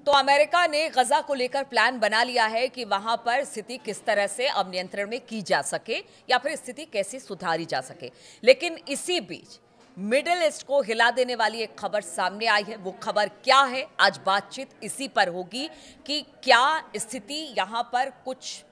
तो अमेरिका ने गजा को लेकर प्लान बना लिया है कि वहां पर स्थिति किस तरह से अब नियंत्रण में की जा सके या फिर स्थिति कैसे सुधारी जा सके। लेकिन इसी बीच मिडिल ईस्ट को हिला देने वाली एक खबर सामने आई है। वो खबर क्या है, आज बातचीत इसी पर होगी कि क्या स्थिति यहां पर कुछ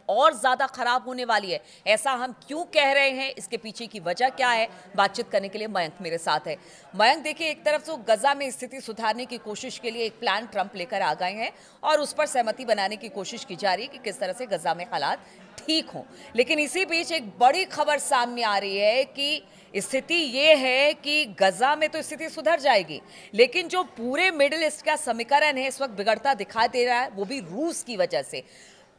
और ज्यादा खराब होने वाली है। ऐसा हम क्यों कह रहे हैं, इसके पीछे की वजह क्या है, बातचीत करने के लिए मयंक मेरे साथ है। मयंक, देखिए, एक तरफ तो गजा में स्थिति सुधारने की कोशिश के लिए एक प्लान ट्रंप लेकर आ गए हैं और उस पर सहमति बनाने की कोशिश की जा रही है कि किस तरह से गजा में हालात ठीक हों। लेकिन इसी बीच एक बड़ी खबर सामने आ रही है कि स्थिति ये है कि गजा में तो स्थिति सुधर जाएगी, लेकिन जो पूरे मिडिल ईस्ट का समीकरण है इस वक्त बिगड़ता दिखाई दे रहा है, वो भी रूस की वजह से।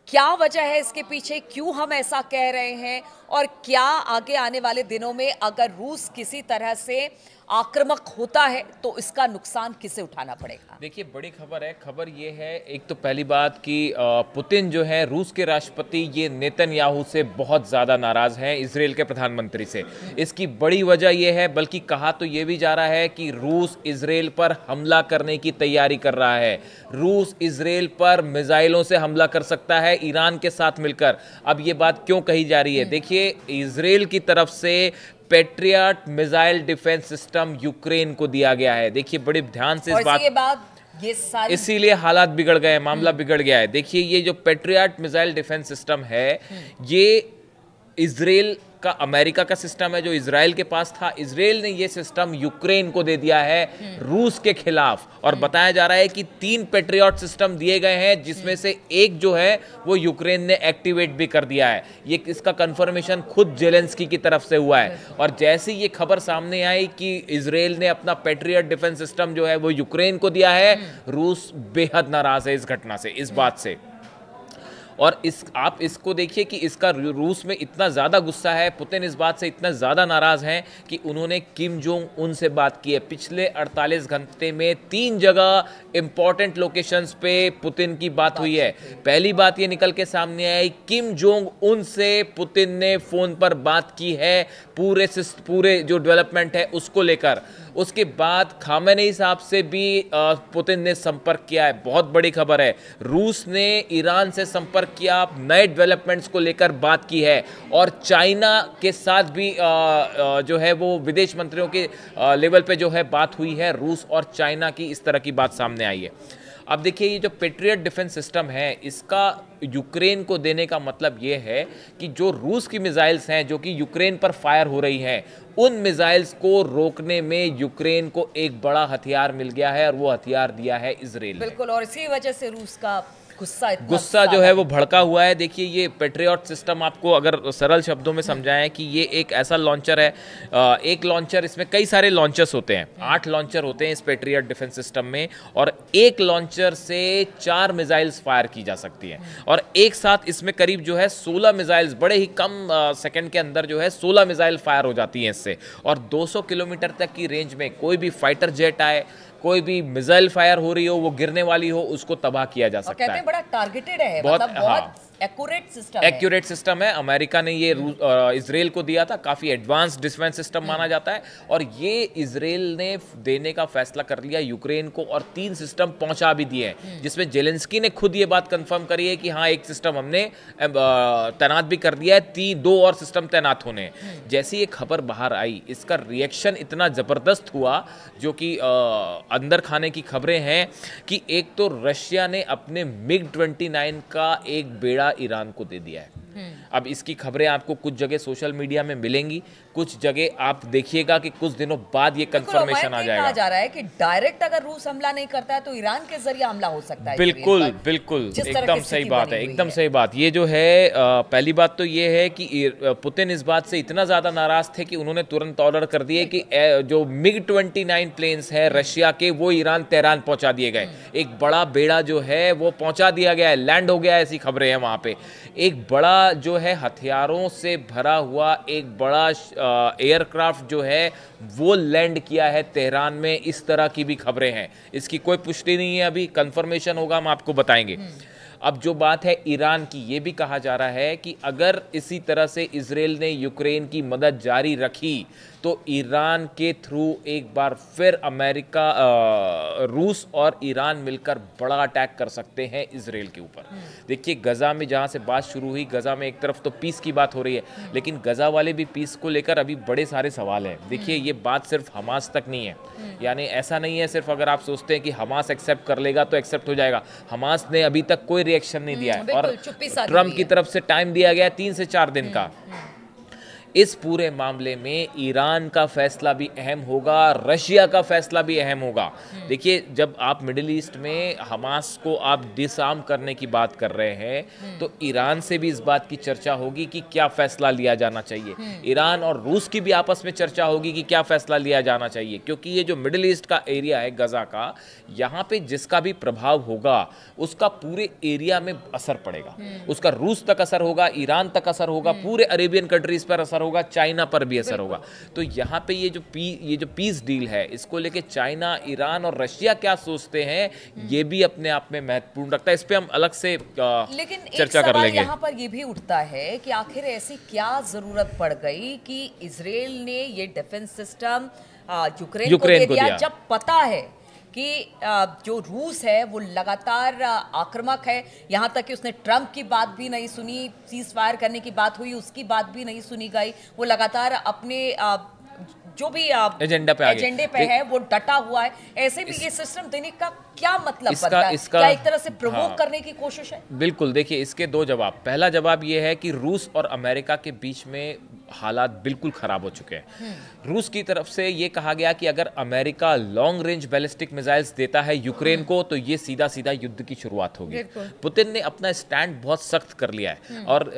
क्या वजह है इसके पीछे, क्यों हम ऐसा कह रहे हैं, और क्या आगे आने वाले दिनों में अगर रूस किसी तरह से आक्रामक होता है तो इसका नुकसान किसे उठाना पड़ेगा? देखिए, बड़ी खबर है। खबर ये है, एक तो पहली बात कि पुतिन जो है, रूस के राष्ट्रपति, ये नेतन्याहू से बहुत ज़्यादा नाराज़ हैं, इजराइल के प्रधानमंत्री से। इसकी बड़ी वजह यह है, बल्कि कहा तो ये भी जा रहा है कि रूस इजराइल पर हमला करने की तैयारी कर रहा है। रूस इजराइल पर मिसाइलों से हमला कर सकता है ईरान के साथ मिलकर। अब ये बात क्यों कही जा रही है? देखिए, इजराइल की तरफ से patriot missile defence system Ukraine को दिया गया है। देखिए, बड़े ध्यान से इस बात ये सारी इसीलिए हालात बिगड़ गए, मामला बिगड़ गया है। देखिए, ये जो पैट्रियट मिसाइल डिफेंस सिस्टम है, ये इजराइल का, अमेरिका का सिस्टम है जो इजराइल के पास था। इजराइल ने ये सिस्टम यूक्रेन को दे दिया है रूस के खिलाफ, और बताया जा रहा है कि 3 पैट्रियट सिस्टम दिए गए हैं, जिसमें से एक जो है वो यूक्रेन ने एक्टिवेट भी कर दिया है। ये इसका कंफर्मेशन खुद जेलेंस्की की तरफ से हुआ है। और जैसे ये खबर सामने आई कि इजराइल ने अपना पैट्रियट डिफेंस सिस्टम जो है वो यूक्रेन को दिया है, रूस बेहद नाराज है इस घटना से, इस बात से। और आप इसको देखिए कि इसका रूस में इतना ज़्यादा गुस्सा है, पुतिन इस बात से इतना ज़्यादा नाराज़ हैं कि उन्होंने किम जोंग उन से बात की है। पिछले 48 घंटे में 3 जगह इंपॉर्टेंट लोकेशंस पे पुतिन की बात हुई है। पहली बात ये निकल के सामने आई, किम जोंग उन से पुतिन ने फ़ोन पर बात की है पूरे जो डेवलपमेंट है उसको लेकर। उसके बाद खामेनेई साहब से भी पुतिन ने संपर्क किया है। बहुत बड़ी खबर है, रूस ने ईरान से संपर्क किया, नए डेवलपमेंट्स को लेकर बात की है। और चाइना के साथ भी जो है वो विदेश मंत्रियों के लेवल पे जो है बात हुई है। रूस और चाइना की इस तरह की बात सामने आई है। अब देखिए, ये जो पैट्रियट डिफेंस सिस्टम है, इसका यूक्रेन को देने का मतलब ये है कि जो रूस की मिसाइल्स हैं जो कि यूक्रेन पर फायर हो रही हैं, उन मिसाइल्स को रोकने में यूक्रेन को एक बड़ा हथियार मिल गया है, और वो हथियार दिया है इजराइल ने। बिल्कुल, और इसी वजह से रूस का गुस्सा जो है वो भड़का हुआ है। देखिए, ये पैट्रियट सिस्टम आपको अगर सरल शब्दों में समझाएं कि ये एक ऐसा लॉन्चर है, एक लॉन्चर, इसमें कई सारे लॉन्चर्स होते हैं, 8 लॉन्चर होते हैं इस पैट्रियट डिफेंस सिस्टम में, और एक लॉन्चर से 4 मिसाइल्स फायर की जा सकती हैं। और एक साथ इसमें करीब जो है 16 मिसाइल्स, बड़े ही कम सेकंड के अंदर जो है 16 मिसाइल फायर हो जाती हैं इससे। और 200 किलोमीटर तक की रेंज में कोई भी फाइटर जेट आए, कोई भी मिसाइल फायर हो रही हो, वो गिरने वाली हो, उसको तबाह किया जा सकता है। बड़ा टारगेटेड है, बहुत एक्यूरेट सिस्टम है। अमेरिका ने ये इजराइल को दिया था, काफी एडवांस डिफेंस सिस्टम माना जाता है, और ये इजराइल ने देने का फैसला कर लिया यूक्रेन को, और 3 सिस्टम पहुंचा भी दिए हैं, जिसमें जेलेंस्की ने खुद ये बात कंफर्म करी है कि हाँ, एक सिस्टम हमने तैनात भी कर दिया है, 2 और सिस्टम तैनात होने हैं। जैसी ये खबर बाहर आई, इसका रिएक्शन इतना जबरदस्त हुआ, जो कि अंदर खाने की खबरें हैं कि एक तो रशिया ने अपने MiG-29 का एक बेड़ा ईरान को दे दिया है। अब इसकी खबरें आपको कुछ जगह सोशल मीडिया में मिलेंगी, कुछ जगह आप देखिएगा कि कुछ दिनों बाद ये कंफर्मेशन आ जाएगा। कहा जा रहा है कि डायरेक्ट अगर रूस हमला नहीं करता है तो ईरान के जरिए हमला हो सकता है। बिल्कुल, एकदम सही बात है, एकदम सही बात। ये जो है पहली बात तो ये है कि पुतिन इस बात से इतना ज्यादा नाराज थे कि उन्होंने तुरंत ऑर्डर कर दिए कि जो MiG-29 प्लेन्स है रशिया के, वो ईरान तेहरान पहुंचा दिए गए। एक बड़ा बेड़ा जो है वो पहुंचा दिया गया है, लैंड हो गया है, ऐसी खबरें हैं वहां पे। एक बड़ा जो है हथियारों से भरा हुआ एक बड़ा एयरक्राफ्ट जो है वो लैंड किया है तेहरान में, इस तरह की भी खबरें हैं। इसकी कोई पुष्टि नहीं है, अभी कंफर्मेशन होगा हम आपको बताएंगे। अब जो बात है ईरान की, ये भी कहा जा रहा है कि अगर इसी तरह से इजराइल ने यूक्रेन की मदद जारी रखी तो ईरान के थ्रू एक बार फिर अमेरिका, रूस और ईरान मिलकर बड़ा अटैक कर सकते हैं इजराइल के ऊपर। देखिए गजा में जहां से बात शुरू हुई, गजा में एक तरफ तो पीस की बात हो रही है, लेकिन गजा वाले भी पीस को लेकर अभी बड़े सारे सवाल हैं। देखिए ये बात सिर्फ हमास तक नहीं है, यानी ऐसा नहीं है सिर्फ अगर आप सोचते हैं कि हमास एक्सेप्ट कर लेगा तो एक्सेप्ट हो जाएगा। हमास ने अभी तक कोई रिएक्शन नहीं दिया है और ट्रम्प की तरफ से टाइम दिया गया 3 से 4 दिन का। इस पूरे मामले में ईरान का फैसला भी अहम होगा, रशिया का फैसला भी अहम होगा। देखिए जब आप मिडिल ईस्ट में हमास को आप डिसआर्म करने की बात कर रहे हैं तो ईरान से भी इस बात की चर्चा होगी कि क्या फैसला लिया जाना चाहिए। ईरान और रूस की भी आपस में चर्चा होगी कि क्या फैसला लिया जाना चाहिए, क्योंकि ये जो मिडिल ईस्ट का एरिया है गजा का, यहाँ पे जिसका भी प्रभाव होगा उसका पूरे एरिया में असर पड़ेगा। उसका रूस तक असर होगा, ईरान तक असर होगा, पूरे अरेबियन कंट्रीज पर असर होगा, चाइना पर भी असर होगा। तो यहाँ पे ये जो पीस डील है इसको लेके चाइना, ईरान और रशिया क्या सोचते हैं ये भी अपने आप में महत्वपूर्ण रखता है। इस पे हम अलग से चर्चा कर लेंगे। यहाँ पर ये भी उठता है कि आखिर ऐसी क्या जरूरत पड़ गई कि इजराइल ने ये डिफेंस सिस्टम यूक्रेन को दे दिया, जब पता है कि जो रूस है वो लगातार आक्रामक है। यहाँ तक कि उसने ट्रंप की बात भी नहीं सुनी, सीज फायर करने की बात हुई उसकी बात भी नहीं सुनी गई। वो लगातार अपने जो भी एजेंडे पे है वो डटा हुआ है। ऐसे भी ये सिस्टम देने का क्या मतलब बनता है? क्या एक तरह से प्रोवोक करने की कोशिश है? बिल्कुल। देखिए इसके दो जवाब। पहला जवाब ये है कि रूस और अमेरिका के बीच में हालात बिल्कुल खराब हो चुके हैं। रूस की तरफ से ये कहा गया कि अगर America long range ballistic missiles देता है यूक्रेन को तो ये सीधा सीधा युद्ध की शुरुआत होगी। पुतिन ने अपना स्टैंड बहुत सख्त कर लिया है और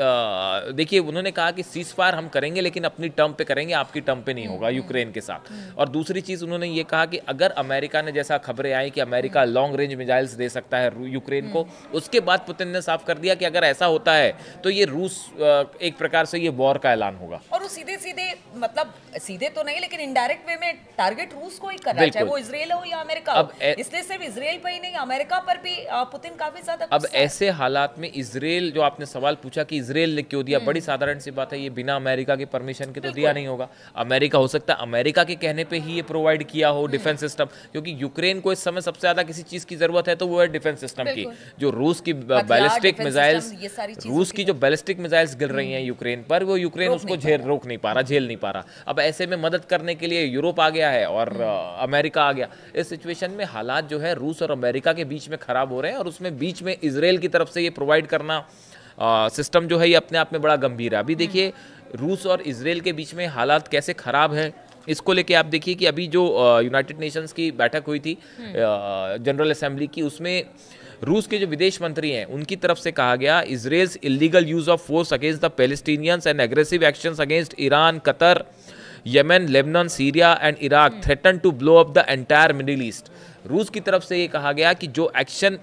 देखिए उन्होंने कहा कि सीज फायर हम करेंगे लेकिन अपनी टर्म पे करेंगे, आपकी टर्म पे नहीं होगा यूक्रेन के साथ। और दूसरी चीज उन्होंने ये कहा कि अगर अमेरिका ने, जैसा खबरें आई कि अमेरिका लॉन्ग रेंज मिसाइल्स दे सकता है यूक्रेन को, उसके बाद पुतिन ने साफ कर दिया कि अगर ऐसा होता है तो ये रूस एक प्रकार से ये वॉर का ऐलान होगा। और वो सीधे सीधे, मतलब सीधे तो नहीं लेकिन इनडायरेक्ट वे में टारगेट रूस को ही कर रहा है, चाहे वो इजराइल हो या अमेरिका हो। इसलिए सिर्फ इजराइल पर ही नहीं, अमेरिका पर भी पुतिन काफी ज्यादा। अब ऐसे हालात में इजराइल, जो आपने सवाल पूछा कि इजराइल ने क्यों दिया, बड़ी साधारण सी बात है, ये बिना अमेरिका के परमिशन के तो दिया नहीं होगा। अमेरिका हो सकता है अमेरिका के कहने पे ही ये प्रोवाइड किया हो डिफेंस सिस्टम, क्योंकि यूक्रेन को इस समय सबसे ज्यादा किसी चीज की जरूरत है तो वो है डिफेंस सिस्टम की। जो रूस की बैलिस्टिक मिसाइल्स, रूस की जो बैलिस्टिक मिसाइल्स गिर रही हैं यूक्रेन पर, वो यूक्रेन उसको रोक नहीं पा रहा, झेल नहीं पा रहा। अब ऐसे में मदद करने के लिए यूरोप आ गया है और अमेरिका आ गया। इस सिचुएशन में हालात जो है रूस और अमेरिका के बीच में खराब हो रहे हैं और उसमें बीच में इजराइल की तरफ से ये प्रोवाइड करना सिस्टम जो है ये अपने आप में बड़ा गंभीर है। अभी देखिए रूस और इजराइल के बीच में हालात कैसे खराब है, इसको लेके आप देखिए कि अभी जो यूनाइटेड नेशंस की बैठक हुई थी जनरल असेंबली की, उसमें रूस के जो विदेश मंत्री हैं उनकी तरफ से कहा गया, Israel's illegal use of force against the Palestinians and aggressive actions against Iran, Qatar, Yemen, Lebanon, Syria and Iraq threaten to blow up the entire Middle East. रूस की तरफ से ये कहा गया कि जो एक्शन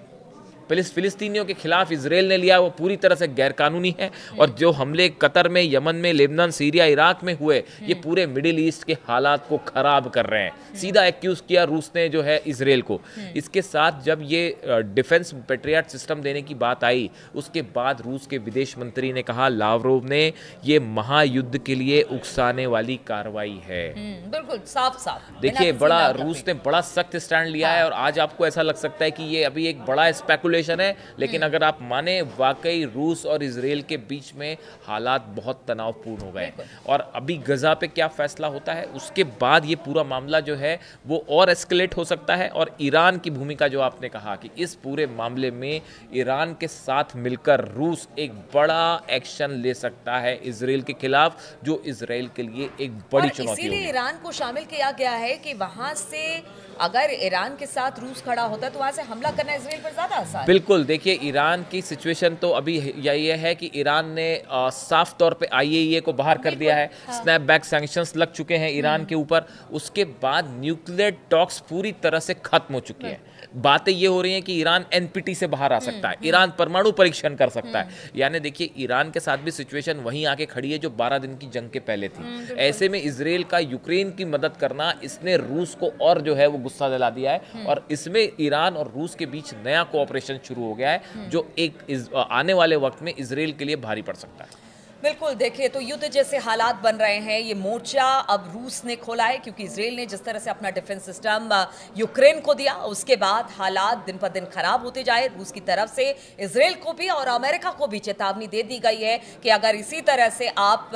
फिलिस्तीनियों के खिलाफ इजराइल ने लिया वो पूरी तरह से गैरकानूनी है और जो हमले कतर में, यमन में, लेबनान, सीरिया, इराक में हुए ये पूरे मिडिल ईस्ट के हालात को खराब कर रहे हैं। सीधा एक्यूज किया रूस ने जो है इजराइल को। इसके साथ जब ये डिफेंस पेट्रियट सिस्टम देने की बात आई उसके बाद रूस के विदेश मंत्री ने कहा, लावरोव ने, ये महायुद्ध के लिए उकसाने वाली कार्रवाई है। बिल्कुल साफ साफ देखिए बड़ा रूस ने बड़ा सख्त स्टैंड लिया है और आज आपको ऐसा लग सकता है कि ये अभी एक बड़ा स्पेकुलेशन है, लेकिन अगर आप माने वाकई रूस और इजराइल के बीच में हालात बहुत तनावपूर्ण हो गए और अभी गजा पे क्या फैसला होता है उसके बाद ये पूरा मामला जो है वो और एस्केलेट हो सकता है। और ईरान की भूमिका, जो आपने कहा कि इस पूरे मामले में ईरान के साथ मिलकर रूस एक बड़ा एक्शन ले सकता है इजराइल के खिलाफ, जो इजराइल के लिए एक बड़ी चुनौती होगी। इसीलिए ईरान को शामिल किया गया है कि वहां से अगर ईरान के साथ रूस खड़ा होता है तो वहां से हमला करना इजराइल पर ज्यादा आसान है। बिल्कुल। देखिए ईरान की सिचुएशन तो अभी यही है कि ईरान ने साफ तौर पे IAEA को बाहर कर दिया है। स्नैपबैक सैंक्शंस लग चुके हैं ईरान के ऊपर। उसके बाद न्यूक्लियर टॉक्स पूरी तरह से खत्म हो चुकी है। बातें ये हो रही हैं कि ईरान NPT से बाहर आ सकता है, ईरान परमाणु परीक्षण कर सकता है। यानी देखिए ईरान के साथ भी सिचुएशन वहीं आके खड़ी है जो 12 दिन की जंग के पहले थी। ऐसे में इजराइल का यूक्रेन की मदद करना, इसने रूस को और जो है वो गुस्सा दिला दिया है और इसमें ईरान और रूस के बीच नया कोऑपरेशन शुरू हो गया है जो एक आने वाले वक्त में इजराइल के लिए भारी पड़ सकता है। बिल्कुल, देखिए तो युद्ध जैसे हालात बन रहे हैं, ये मोर्चा अब रूस ने खोला है क्योंकि इजराइल ने जिस तरह से अपना डिफेंस सिस्टम यूक्रेन को दिया, उसके बाद हालात दिन पर दिन खराब होते जाए। रूस की तरफ से इजराइल को भी और अमेरिका को भी चेतावनी दे दी गई है कि अगर इसी तरह से आप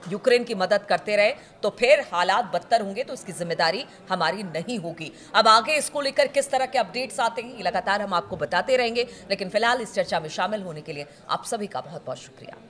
यूक्रेन की मदद करते रहे तो फिर हालात बदतर होंगे, तो इसकी जिम्मेदारी हमारी नहीं होगी। अब आगे इसको लेकर किस तरह के अपडेट्स आते हैं, ये लगातार हम आपको बताते रहेंगे, लेकिन फिलहाल इस चर्चा में शामिल होने के लिए आप सभी का बहुत बहुत शुक्रिया।